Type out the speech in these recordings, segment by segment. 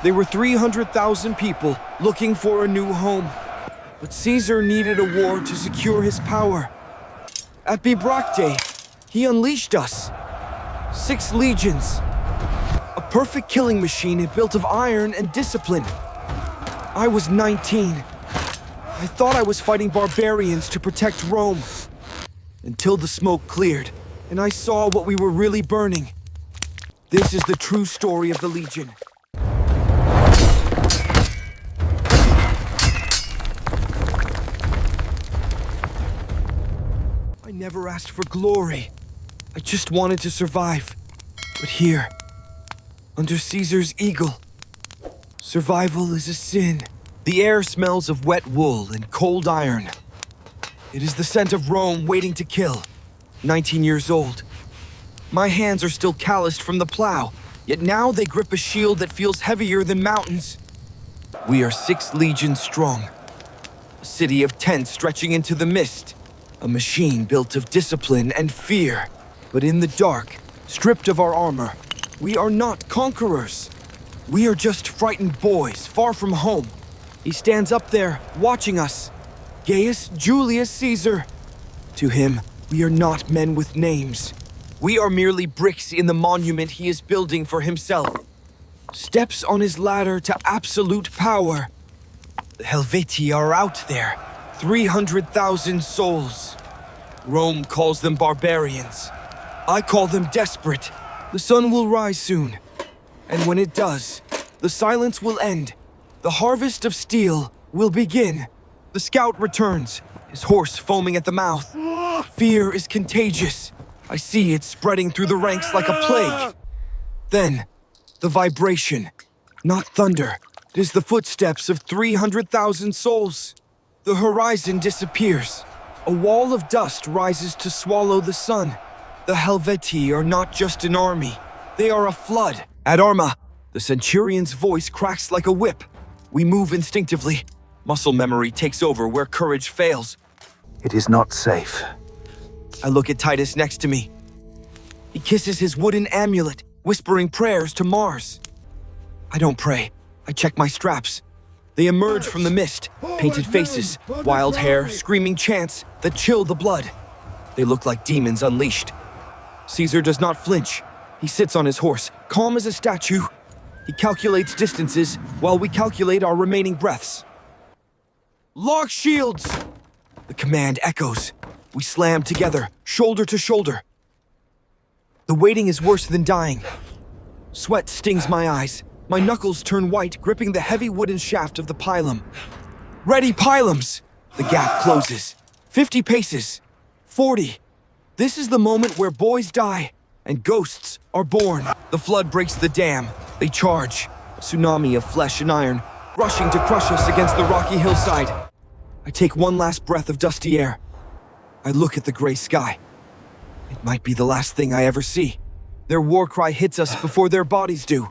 They were 300,000 people looking for a new home. But Caesar needed a war to secure his power. At Bibracte, he unleashed us. 6 legions. A perfect killing machine built of iron and discipline. I was 19. I thought I was fighting barbarians to protect Rome. Until the smoke cleared, and I saw what we were really burning. This is the true story of the Legion. I never asked for glory. I just wanted to survive. But here, under Caesar's eagle, survival is a sin. The air smells of wet wool and cold iron. It is the scent of Rome waiting to kill. 19 years old. My hands are still calloused from the plow, yet now they grip a shield that feels heavier than mountains. We are 6 legions strong. A city of tents stretching into the mist. A machine built of discipline and fear. But in the dark, stripped of our armor, we are not conquerors. We are just frightened boys, far from home. He stands up there, watching us. Gaius Julius Caesar. To him, we are not men with names. We are merely bricks in the monument he is building for himself. Steps on his ladder to absolute power. The Helvetii are out there. 300,000 souls. Rome calls them barbarians. I call them desperate. The sun will rise soon. And when it does, the silence will end. The harvest of steel will begin. The scout returns, his horse foaming at the mouth. Fear is contagious. I see it spreading through the ranks like a plague. Then, the vibration. Not thunder. It is the footsteps of 300,000 souls. The horizon disappears. A wall of dust rises to swallow the sun. The Helvetii are not just an army. They are a flood. Ad arma. The centurion's voice cracks like a whip. We move instinctively. Muscle memory takes over where courage fails. It is not safe. I look at Titus next to me. He kisses his wooden amulet, whispering prayers to Mars. I don't pray. I check my straps. They emerge from the mist, painted faces, wild hair, screaming chants that chill the blood. They look like demons unleashed. Caesar does not flinch. He sits on his horse, calm as a statue. He calculates distances while we calculate our remaining breaths. Lock shields! The command echoes. We slam together, shoulder to shoulder. The waiting is worse than dying. Sweat stings my eyes. My knuckles turn white, gripping the heavy wooden shaft of the pilum. Ready, pilums! The gap closes. 50 paces. 40. This is the moment where boys die and ghosts are born. The flood breaks the dam. They charge. A tsunami of flesh and iron, rushing to crush us against the rocky hillside. I take one last breath of dusty air. I look at the gray sky. It might be the last thing I ever see. Their war cry hits us before their bodies do.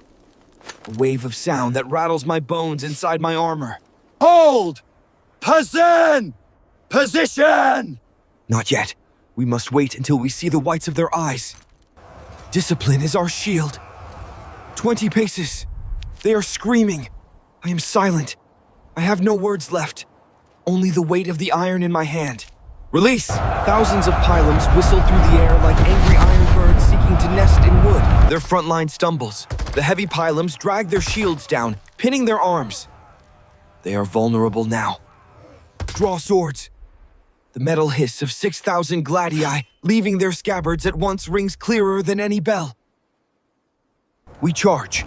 A wave of sound that rattles my bones inside my armor. Hold! Position! Not yet. We must wait until we see the whites of their eyes. Discipline is our shield. 20 paces. They are screaming. I am silent. I have no words left. Only the weight of the iron in my hand. Release! Thousands of pilums whistle through the air like angry iron birds seeking to nest in wood. Their front line stumbles. The heavy pilums drag their shields down, pinning their arms. They are vulnerable now. Draw swords. The metal hiss of 6,000 gladii leaving their scabbards at once rings clearer than any bell. We charge.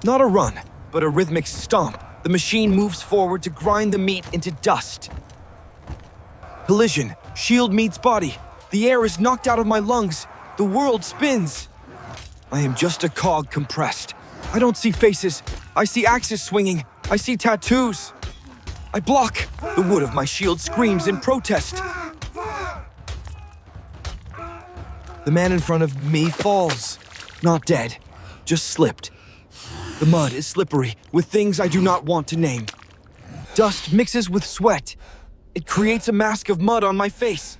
Not a run, but a rhythmic stomp. The machine moves forward to grind the meat into dust. Collision. Shield meets body. The air is knocked out of my lungs. The world spins. I am just a cog compressed. I don't see faces. I see axes swinging. I see tattoos. I block. The wood of my shield screams in protest. The man in front of me falls. Not dead, just slipped. The mud is slippery with things I do not want to name. Dust mixes with sweat. It creates a mask of mud on my face.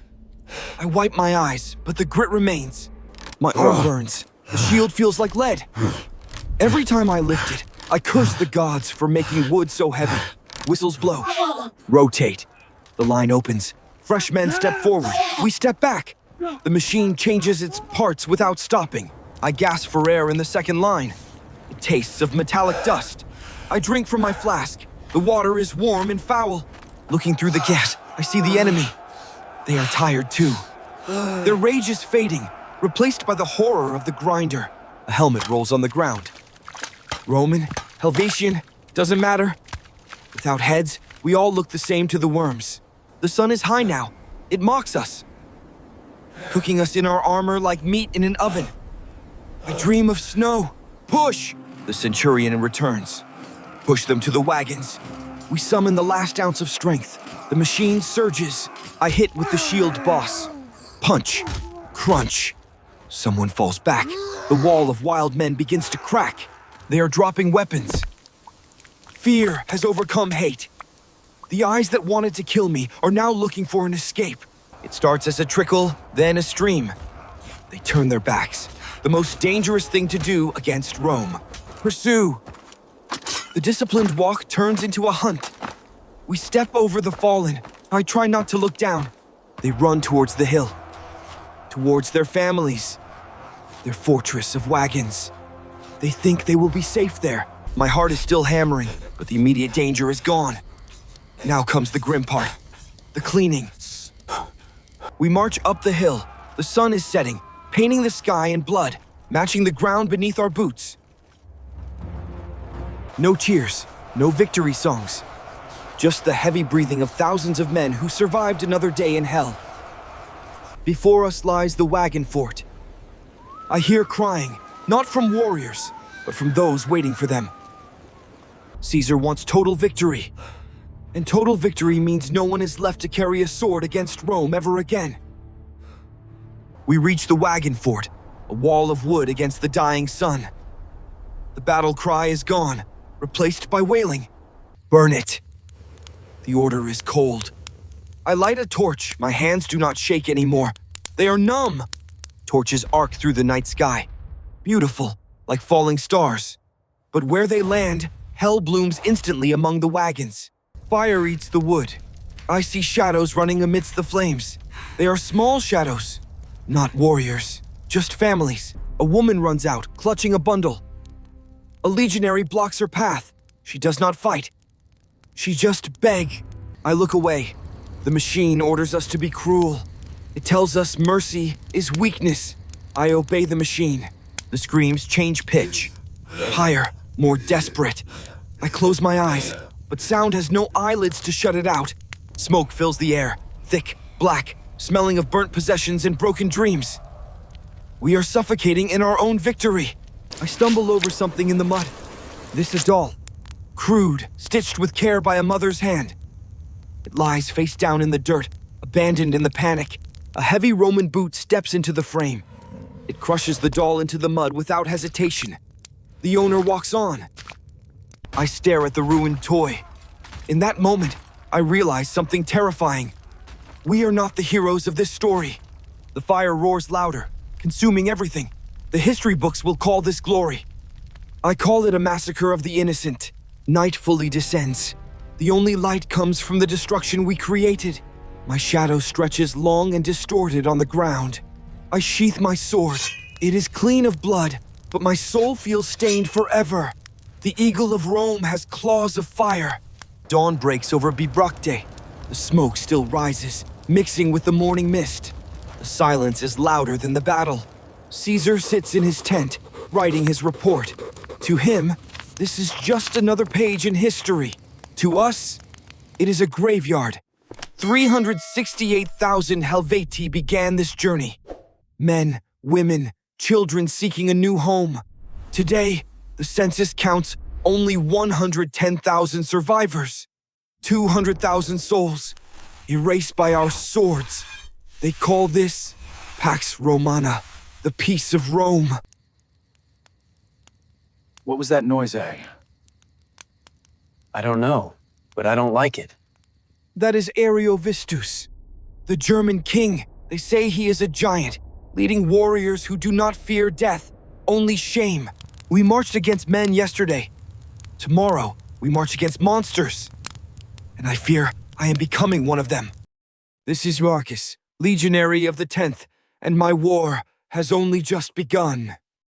I wipe my eyes, but the grit remains. My arm burns. The shield feels like lead. Every time I lift it, I curse the gods for making wood so heavy. Whistles blow. Rotate. The line opens. Fresh men step forward. We step back. The machine changes its parts without stopping. I gasp for air in the second line. It tastes of metallic dust. I drink from my flask. The water is warm and foul. Looking through the gas, I see the enemy. They are tired too. Their rage is fading, replaced by the horror of the grinder. A helmet rolls on the ground. Roman, Helvetian, doesn't matter. Without heads, we all look the same to the worms. The sun is high now. It mocks us, cooking us in our armor like meat in an oven. I dream of snow. Push! The centurion returns. Push them to the wagons. We summon the last ounce of strength. The machine surges. I hit with the shield boss. Punch. Crunch. Someone falls back. The wall of wild men begins to crack. They are dropping weapons. Fear has overcome hate. The eyes that wanted to kill me are now looking for an escape. It starts as a trickle, then a stream. They turn their backs. The most dangerous thing to do against Rome. Pursue. The disciplined walk turns into a hunt. We step over the fallen. I try not to look down. They run towards the hill. Towards their families. Their fortress of wagons. They think they will be safe there. My heart is still hammering, but the immediate danger is gone. Now comes the grim part. The cleaning. We march up the hill. The sun is setting, painting the sky in blood, matching the ground beneath our boots. No cheers, no victory songs. Just the heavy breathing of thousands of men who survived another day in hell. Before us lies the wagon fort. I hear crying, not from warriors, but from those waiting for them. Caesar wants total victory. And total victory means no one is left to carry a sword against Rome ever again. We reach the wagon fort, a wall of wood against the dying sun. The battle cry is gone, replaced by wailing. Burn it. The order is cold. I light a torch. My hands do not shake anymore. They are numb. Torches arc through the night sky. Beautiful, like falling stars. But where they land, hell blooms instantly among the wagons. Fire eats the wood. I see shadows running amidst the flames. They are small shadows, not warriors, just families. A woman runs out, clutching a bundle. A legionary blocks her path. She does not fight. She just begs. I look away. The machine orders us to be cruel. It tells us mercy is weakness. I obey the machine. The screams change pitch. Higher, more desperate. I close my eyes, but sound has no eyelids to shut it out. Smoke fills the air, thick, black, smelling of burnt possessions and broken dreams. We are suffocating in our own victory. I stumble over something in the mud. This is doll. Crude, stitched with care by a mother's hand. It lies face down in the dirt, abandoned in the panic. A heavy Roman boot steps into the frame. It crushes the doll into the mud without hesitation. The owner walks on. I stare at the ruined toy. In that moment, I realize something terrifying. We are not the heroes of this story. The fire roars louder, consuming everything. The history books will call this glory. I call it a massacre of the innocent. Night fully descends. The only light comes from the destruction we created. My shadow stretches long and distorted on the ground. I sheath my sword. It is clean of blood, but my soul feels stained forever. The eagle of Rome has claws of fire. Dawn breaks over Bibracte. The smoke still rises, mixing with the morning mist. The silence is louder than the battle. Caesar sits in his tent, writing his report. To him, this is just another page in history. To us, it is a graveyard. 368,000 Helveti began this journey. Men, women, children seeking a new home. Today, the census counts only 110,000 survivors. 200,000 souls, erased by our swords. They call this Pax Romana, the peace of Rome. What was that noise, Ag? I don't know, but I don't like it. That is Ariovistus, the German king. They say he is a giant, leading warriors who do not fear death, only shame. We marched against men yesterday. Tomorrow, we march against monsters. And I fear I am becoming one of them. This is Marcus, legionary of the 10th, and my war has only just begun.